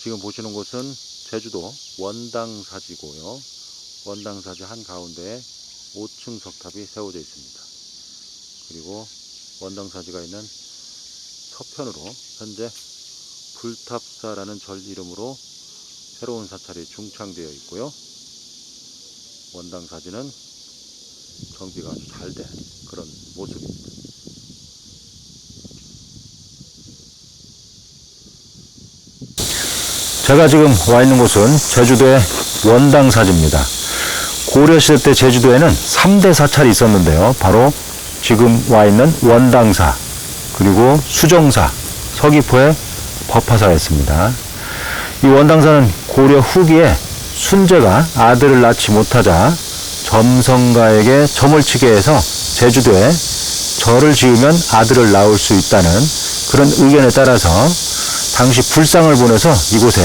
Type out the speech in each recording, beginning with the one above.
지금 보시는 곳은 제주도 원당사지고요. 원당사지 한가운데에 5층 석탑이 세워져 있습니다. 그리고 원당사지가 있는 서편으로 현재 불탑사라는 절 이름으로 새로운 사찰이 중창되어 있고요. 원당사지는 정비가 아주 잘 된 그런 모습입니다. 제가 지금 와 있는 곳은 제주도의 원당사지입니다. 고려시대 때 제주도에는 3대 사찰이 있었는데요. 바로 지금 와 있는 원당사, 그리고 수정사, 서귀포의 법화사였습니다. 이 원당사는 고려 후기에 순제가 아들을 낳지 못하자 점성가에게 점을 치게 해서 제주도에 절을 지으면 아들을 낳을 수 있다는 그런 의견에 따라서 당시 불상을 보내서 이곳에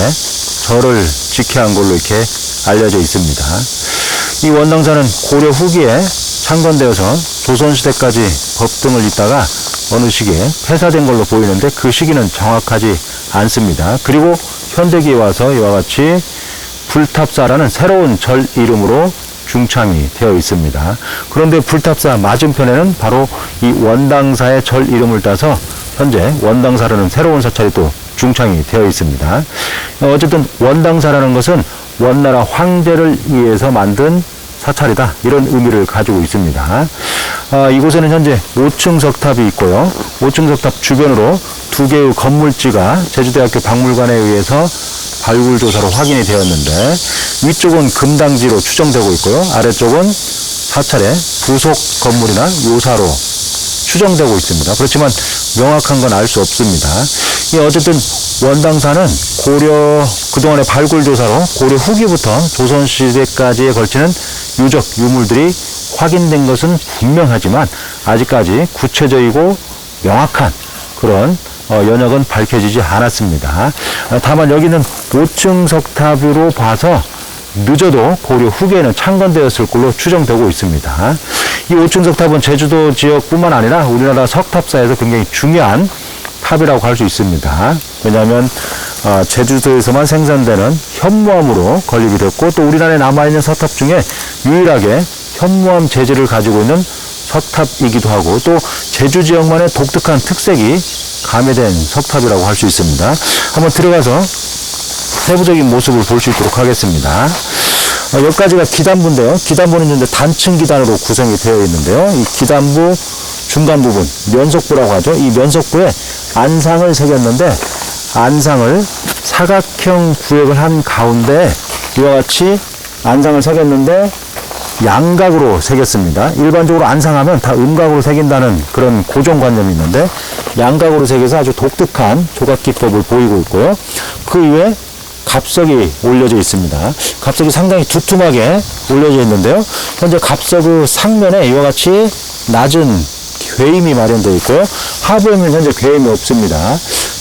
절을 지켜야 한 걸로 이렇게 알려져 있습니다. 이 원당사는 고려 후기에 창건되어서 조선시대까지 법등을 잇다가 어느 시기에 폐사된 걸로 보이는데 그 시기는 정확하지 않습니다. 그리고 현대기에 와서 이와 같이 불탑사라는 새로운 절 이름으로 중창이 되어 있습니다. 그런데 불탑사 맞은편에는 바로 이 원당사의 절 이름을 따서 현재 원당사라는 새로운 사찰이 또 중창이 되어 있습니다. 어쨌든 원당사라는 것은 원나라 황제를 위해서 만든 사찰이다, 이런 의미를 가지고 있습니다. 이곳에는 현재 5층 석탑이 있고요. 5층 석탑 주변으로 2개의 건물지가 제주대학교 박물관에 의해서 발굴 조사로 확인이 되었는데, 위쪽은 금당지로 추정되고 있고요. 아래쪽은 사찰의 부속 건물이나 요사로 추정되고 있습니다. 그렇지만 명확한 건 알 수 없습니다. 어쨌든 원당사는 고려 그동안의 발굴 조사로 고려 후기부터 조선시대까지에 걸치는 유적 유물들이 확인된 것은 분명하지만 아직까지 구체적이고 명확한 그런 연역은 밝혀지지 않았습니다. 다만 여기는 5층 석탑으로 봐서 늦어도 고려 후기에는 창건되었을 걸로 추정되고 있습니다. 이 5층 석탑은 제주도 지역뿐만 아니라 우리나라 석탑사에서 굉장히 중요한 탑이라고 할 수 있습니다. 왜냐하면 제주도에서만 생산되는 현무암으로 건립이 됐고, 또 우리나라에 남아있는 석탑 중에 유일하게 현무암 재질을 가지고 있는 석탑이기도 하고, 또 제주 지역만의 독특한 특색이 가미된 석탑이라고 할 수 있습니다. 한번 들어가서 세부적인 모습을 볼 수 있도록 하겠습니다. 여기까지가 기단부인데요. 기단부는 이제 단층 기단으로 구성이 되어 있는데요. 이 기단부 중간 부분, 면석부라고 하죠. 이 면석부에 안상을 새겼는데, 안상을 사각형 구획을 한 가운데 이와 같이 안상을 새겼는데 양각으로 새겼습니다. 일반적으로 안상하면 다 음각으로 새긴다는 그런 고정관념이 있는데, 양각으로 새겨서 아주 독특한 조각기법을 보이고 있고요. 그 이외에 갑석이 올려져 있습니다. 갑석이 상당히 두툼하게 올려져 있는데요. 현재 갑석 상면에 이와 같이 낮은 괴임이 마련되어 있고요. 하부에는 현재 괴임이 없습니다.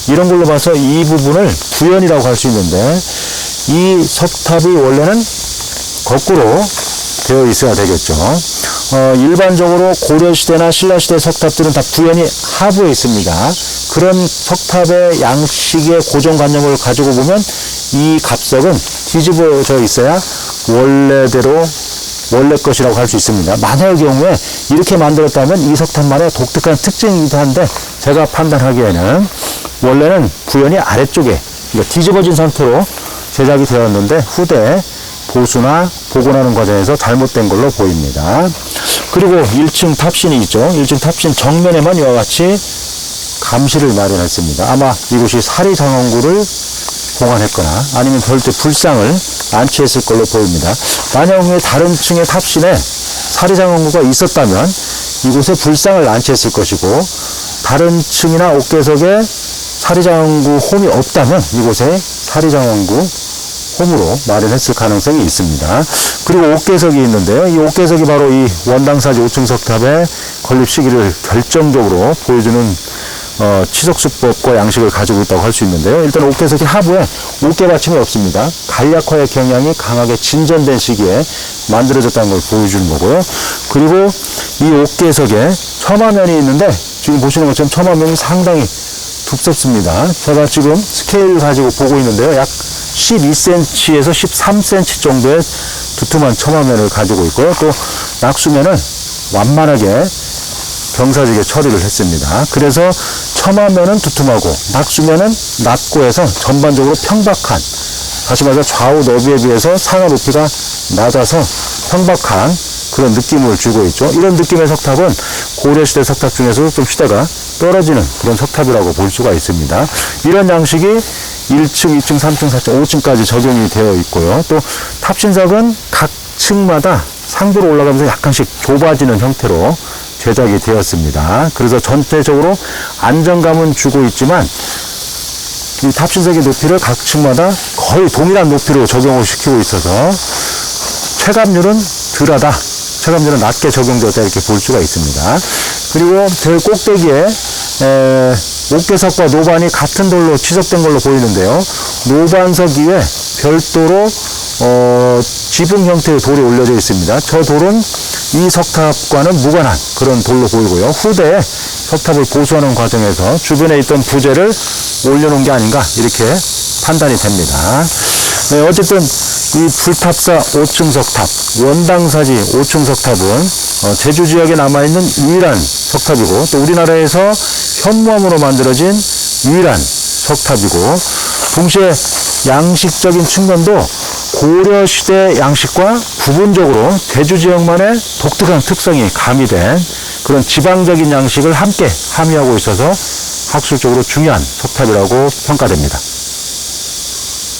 이런 걸로 봐서 이 부분을 부연이라고 할 수 있는데, 이 석탑이 원래는 거꾸로 되어 있어야 되겠죠. 일반적으로 고려시대나 신라시대 석탑들은 다 부연이 하부에 있습니다. 그런 석탑의 양식의 고정관념을 가지고 보면 이 갑석은 뒤집어져 있어야 원래 것이라고 할 수 있습니다. 만약의 경우에 이렇게 만들었다면 이 석탑만의 독특한 특징이기도 한데, 제가 판단하기에는 원래는 부연이 아래쪽에 뒤집어진 상태로 제작이 되었는데 후대에 보수나 복원하는 과정에서 잘못된 걸로 보입니다. 그리고 1층 탑신이 있죠. 1층 탑신 정면에만 이와 같이 감시를 마련했습니다. 아마 이곳이 사리장원구를 보관했거나 아니면 별도 불상을 안치했을 걸로 보입니다. 만약 다른 층의 탑신에 사리장원구가 있었다면 이곳에 불상을 안치했을 것이고, 다른 층이나 옥계석에 사리장원구 홈이 없다면 이곳에 사리장원구 홈으로 마련했을 가능성이 있습니다. 그리고 옥계석이 있는데요. 이 옥계석이 바로 이 원당사지 5층 석탑의 건립 시기를 결정적으로 보여주는 치석수법과 양식을 가지고 있다고 할 수 있는데요. 일단 옥계석이 하부에 옥계 받침이 없습니다. 간략화의 경향이 강하게 진전된 시기에 만들어졌다는 걸 보여주는 거고요. 그리고 이 옥계석에 첨화면이 있는데, 지금 보시는 것처럼 첨화면이 상당히 두껍습니다. 제가 지금 스케일 가지고 보고 있는데요. 약 12cm에서 13cm 정도의 두툼한 첨화면을 가지고 있고요. 또 낙수면은 완만하게 경사지게 처리를 했습니다. 그래서 첨화면은 두툼하고 낙수면은 낮고 해서 전반적으로 평박한, 다시 말해서 좌우 너비에 비해서 상하 높이가 낮아서 평박한 그런 느낌을 주고 있죠. 이런 느낌의 석탑은 고려시대 석탑 중에서도 좀 시대가 떨어지는 그런 석탑이라고 볼 수가 있습니다. 이런 양식이 1층, 2층, 3층, 4층, 5층까지 적용이 되어 있고요. 또 탑신석은 각 층마다 상부로 올라가면서 약간씩 좁아지는 형태로 제작이 되었습니다. 그래서 전체적으로 안정감은 주고 있지만 이 탑신석의 높이를 각 층마다 거의 동일한 높이로 적용을 시키고 있어서 체감률은 덜하다. 체감률은 낮게 적용되었다 이렇게 볼 수가 있습니다. 그리고 제일 꼭대기에 옥계석과 노반이 같은 돌로 치석된 걸로 보이는데요. 노반석 위에 별도로 지붕 형태의 돌이 올려져 있습니다. 저 돌은 이 석탑과는 무관한 그런 돌로 보이고요. 후대에 석탑을 보수하는 과정에서 주변에 있던 부재를 올려놓은 게 아닌가 이렇게 판단이 됩니다. 네, 어쨌든 이 불탑사 5층 석탑, 원당사지 5층 석탑은 제주 지역에 남아있는 유일한 석탑이고 또 우리나라에서 현무암으로 만들어진 유일한 석탑이고 동시에 양식적인 측면도 고려시대 양식과 부분적으로 제주 지역만의 독특한 특성이 가미된 그런 지방적인 양식을 함께 함유하고 있어서 학술적으로 중요한 석탑이라고 평가됩니다.